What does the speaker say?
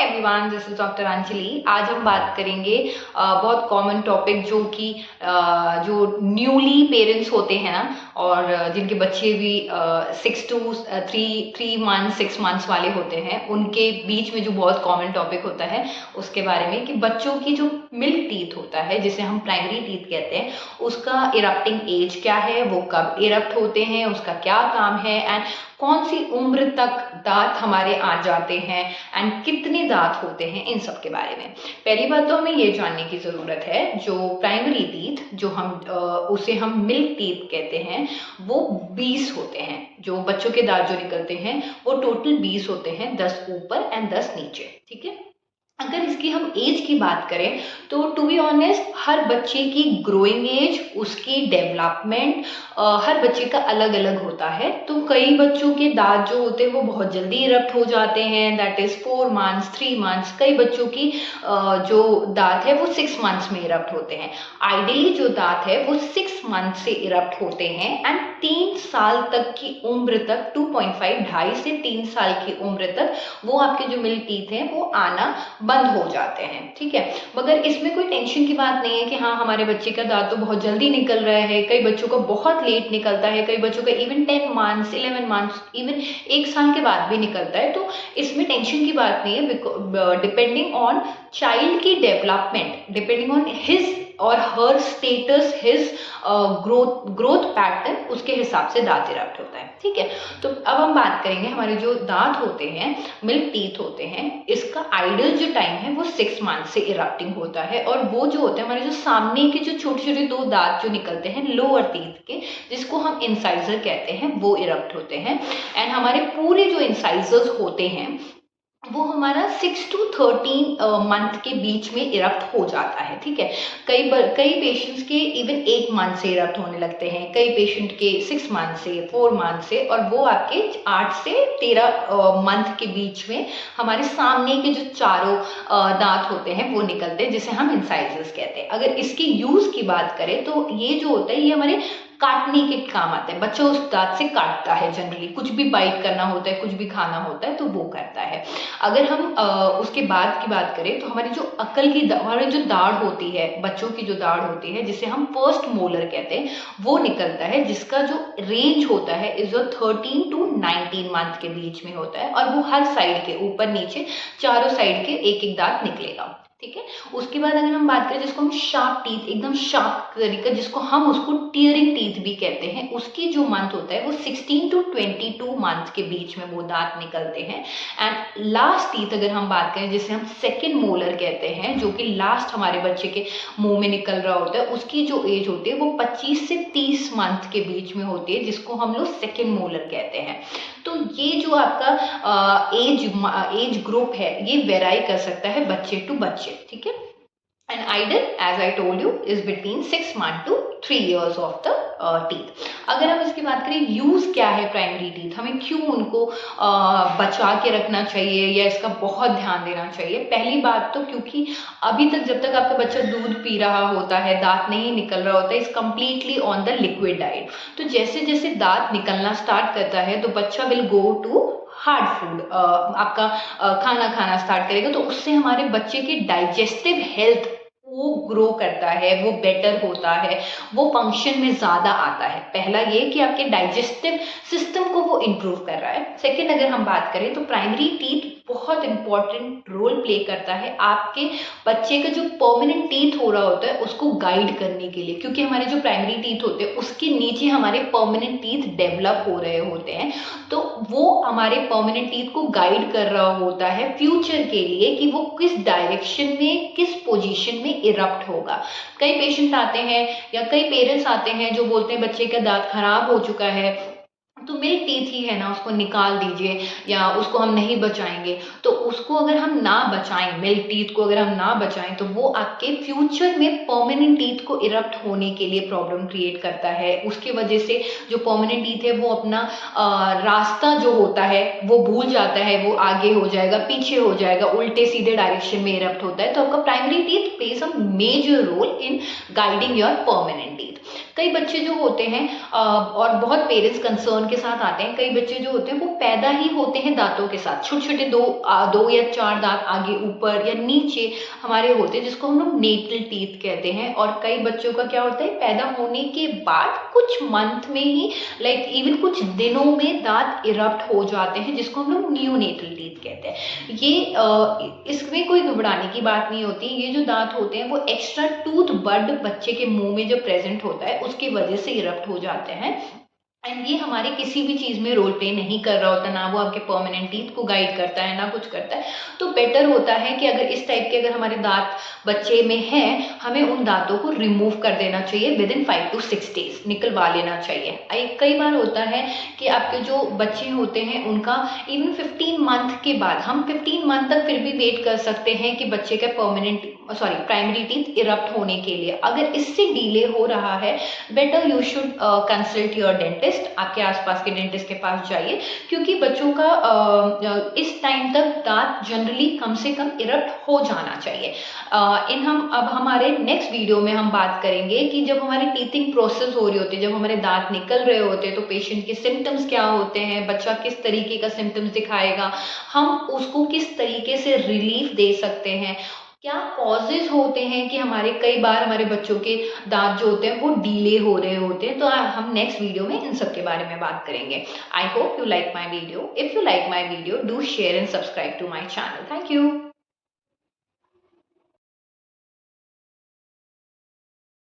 Everyone, this is doctor Anjali. आज हम बात करेंगे बहुत कॉमन टॉपिक जो कि जो न्यूली पेरेंट्स होते हैं ना, और जिनके बच्चे भी 6 to 3 months 6 months वाले होते हैं, उनके बीच में जो बहुत कॉमन टॉपिक होता है उसके बारे में कि बच्चों की जो मिल्क टीथ होता है, जिसे हम प्राइमरी टीथ कहते हैं, उसका इरप्टिंग एज क्या है, वो कब इरप्ट होते हैं, उसका क्या काम है, एंड कौन सी उम्र तक दांत हमारे आ जाते हैं एंड कितने दांत होते हैं, इन सब के बारे में। पहली बात तो हमें ये जानने की ज़रूरत है, जो प्राइमरी टीथ जो हम उसे हम मिल्क टीथ कहते हैं, वो 20 होते हैं। जो बच्चों के दांत जो निकलते हैं वो टोटल 20 होते हैं, 10 ऊपर एंड 10 नीचे। ठीक है। अगर इसकी हम एज की बात करें तो टू बी ऑनेस्ट, हर बच्चे की ग्रोइंग एज, उसकी डेवलपमेंट हर बच्चे का अलग अलग होता है। तो कई बच्चों के दांत जो होते हैं वो बहुत जल्दी इरप्ट हो जाते हैं, दैट इज 4 months 3 months। कई बच्चों की जो दांत है वो 6 months में इरप्ट होते हैं। आइडियली जो दांत है वो 6 months से इरप्ट होते हैं एंड 3 साल तक की उम्र तक, 2.5 ढाई से 3 साल की उम्र तक वो आपके जो मिल्क टीथ हैं वो आना बंद हो जाते हैं। ठीक है। मगर इसमें कोई टेंशन की बात नहीं है कि हाँ हमारे बच्चे का दांत तो बहुत जल्दी निकल रहा है। कई बच्चों का बहुत लेट निकलता है, कई बच्चों का इवन 10 months 11 months, इवन 1 साल के बाद भी निकलता है। तो इसमें टेंशन की बात नहीं है। डिपेंडिंग ऑन चाइल्ड की डेवलपमेंट, डिपेंडिंग ऑन हिज और हर स्टेटस, हिज ग्रोथ पैटर्न, उसके हिसाब से दांत इरप्ट होता है। ठीक है। तो अब हम बात करेंगे हमारे जो दांत होते हैं, मिल्क टीथ होते हैं, इसका आइडियल जो टाइम है वो 6 months से इरप्टिंग होता है। और वो जो होते हैं हमारे जो सामने के जो छोटे छोटे 2 दांत जो निकलते हैं लोअर टीथ के, जिसको हम इंसाइजर कहते हैं, वो इरप्ट होते हैं। एंड हमारे पूरे जो इंसाइजर्स होते हैं वो हमारा 6 to 13 मंथ के बीच में इरप्ट हो जाता है। ठीक है। कई पेशेंट्स के इवन 1 month से इरप्ट होने लगते हैं, कई पेशेंट के 6 months से, 4 months से, और वो आपके 8 से 13 मंथ के बीच में हमारे सामने के जो चारों दांत होते हैं वो निकलते हैं, जिसे हम इंसाइजर्स कहते हैं। अगर इसके यूज की बात करें तो ये जो होता है ये हमारे काटने के काम आते हैं। बच्चा उस दांत से काटता है, जनरली कुछ भी बाइट करना होता है, कुछ भी खाना होता है तो वो करता है। अगर हम उसके बाद की बात करें तो हमारी जो अकल की हमारी जो दाढ़ होती है, बच्चों की जो दाढ़ होती है, जिसे हम फर्स्ट मोलर कहते हैं, वो निकलता है, जिसका जो रेंज होता है इज 13 to 19 मंथ के बीच में होता है। और वो हर साइड के ऊपर नीचे चारों साइड के एक एक दांत निकलेगा। ठीक है। उसके बाद अगर हम बात करें जिसको हम शार्प टीथ, एकदम शार्प तरीका, जिसको हम उसको टीयरिंग टीथ भी कहते हैं, उसकी जो मंथ होता है वो 16 to 22 मंथ के बीच में वो दांत निकलते हैं। एंड लास्ट टीथ अगर हम बात करें जिसे हम सेकेंड मोलर कहते हैं, जो कि लास्ट हमारे बच्चे के मुंह में निकल रहा होता है, उसकी जो एज होती है वो 25 से 30 मंथ के बीच में होती है, जिसको हम लोग सेकेंड मोलर कहते हैं। तो ये जो आपका एज ग्रुप है ये वेराई कर सकता है बच्चे टू बच्चे। ठीक है। And ideal age I told you is between 6 months to 3 years of the teeth. अगर हम इसकी बात करें यूज क्या है प्राइमरी टीथ, हमें क्यों उनको बचा के रखना चाहिए या इसका बहुत ध्यान देना चाहिए। पहली बात तो क्योंकि अभी तक जब तक आपका बच्चा दूध पी रहा होता है, दांत नहीं निकल रहा होता है, is completely on the liquid diet. तो जैसे जैसे दांत निकलना स्टार्ट करता है तो बच्चा will go to hard food, आपका खाना खाना स्टार्ट करेगा, तो उससे हमारे बच्चे की डाइजेस्टिव हेल्थ वो ग्रो करता है, वो बेटर होता है, वो फंक्शन में ज़्यादा आता है। पहला ये कि आपके डाइजेस्टिव सिस्टम को वो इम्प्रूव कर रहा है। सेकेंड, अगर हम बात करें तो प्राइमरी टीथ बहुत इंपॉर्टेंट रोल प्ले करता है आपके बच्चे का जो परमानेंट टीथ हो रहा होता है उसको गाइड करने के लिए, क्योंकि हमारे जो प्राइमरी टीथ होते हैं उसके नीचे हमारे परमानेंट टीथ डेवलप हो रहे होते हैं। तो वो हमारे परमानेंट टीथ को गाइड कर रहा होता है फ्यूचर के लिए कि वो किस डायरेक्शन में, किस पोजीशन में इरप्ट होगा। कई पेशेंट आते हैं या कई पेरेंट्स आते हैं जो बोलते हैं बच्चे का दांत खराब हो चुका है तो मिल्क टीथ ही है ना, उसको निकाल दीजिए या उसको हम नहीं बचाएंगे। तो उसको अगर हम ना बचाएं, मिल्क टीथ को अगर हम ना बचाएं, तो वो आपके फ्यूचर में परमानेंट टीथ को इरप्ट होने के लिए प्रॉब्लम क्रिएट करता है। उसके वजह से जो परमानेंट टीथ है वो अपना रास्ता जो होता है वो भूल जाता है, वो आगे हो जाएगा, पीछे हो जाएगा, उल्टे सीधे डायरेक्शन में इरप्ट होता है। तो आपका primary teeth plays a major role in guiding your permanent teeth. कई बच्चे जो होते हैं और बहुत पेरेंट्स कंसर्न के साथ आते हैं। कई बच्चे जो होते हैं वो पैदा ही होते हैं दांतों के साथ, छोटे छोटे दो या चार दांत आगे ऊपर या नीचे हमारे होते हैं, जिसको हम लोग नेटल टीथ कहते हैं। और कई बच्चों का क्या होता है, पैदा होने के बाद कुछ मंथ में ही, लाइक इवन कुछ दिनों में दांत इरप्ट हो जाते हैं, जिसको हम लोग नियोनेटल टीथ कहते हैं। ये इसमें कोई घबराने की बात नहीं होती। ये जो दांत होते हैं वो एक्स्ट्रा टूथ बड बच्चे के मुंह में जो प्रेजेंट होता है उसकी वजह से इरप्ट हो जाते हैं। एंड ये हमारे किसी भी चीज़ में रोल प्ले नहीं कर रहा होता, ना वो आपके परमानेंट टीथ को गाइड करता है, ना कुछ करता है। तो बेटर होता है कि अगर इस टाइप के अगर हमारे दांत बच्चे में हैं, हमें उन दांतों को रिमूव कर देना चाहिए विद इन 5 to 6 days, निकलवा लेना चाहिए। कई बार होता है कि आपके जो बच्चे होते हैं उनका इवन 15 मंथ के बाद, हम 15 मंथ तक फिर भी वेट कर सकते हैं कि बच्चे का प्राइमरी टीथ इरप्ट होने के लिए। अगर इससे डिले हो रहा है, better you should consult your dentist. आपके आसपास के डेंटिस्ट के पास जाइए, क्योंकि बच्चों का इस टाइम तक दांत जनरली कम से कम इरप्ट हो जाना चाहिए। अब हमारे नेक्स्ट वीडियो में हम बात करेंगे कि जब हमारी टीथिंग प्रोसेस हो रही होती है, जब हमारे दांत निकल रहे होते हैं, तो पेशेंट के सिम्टम्स क्या होते हैं, बच्चा किस तरीके का सिम्टम्स दिखाएगा, हम उसको किस तरीके से रिलीफ दे सकते हैं, क्या कॉजेज होते हैं कि कई बार हमारे बच्चों के दांत जो होते हैं वो डीले हो रहे होते हैं। तो हम नेक्स्ट वीडियो में इन सब के बारे में बात करेंगे। I hope you like my video. If you like my video, do share and subscribe to my channel. Thank you.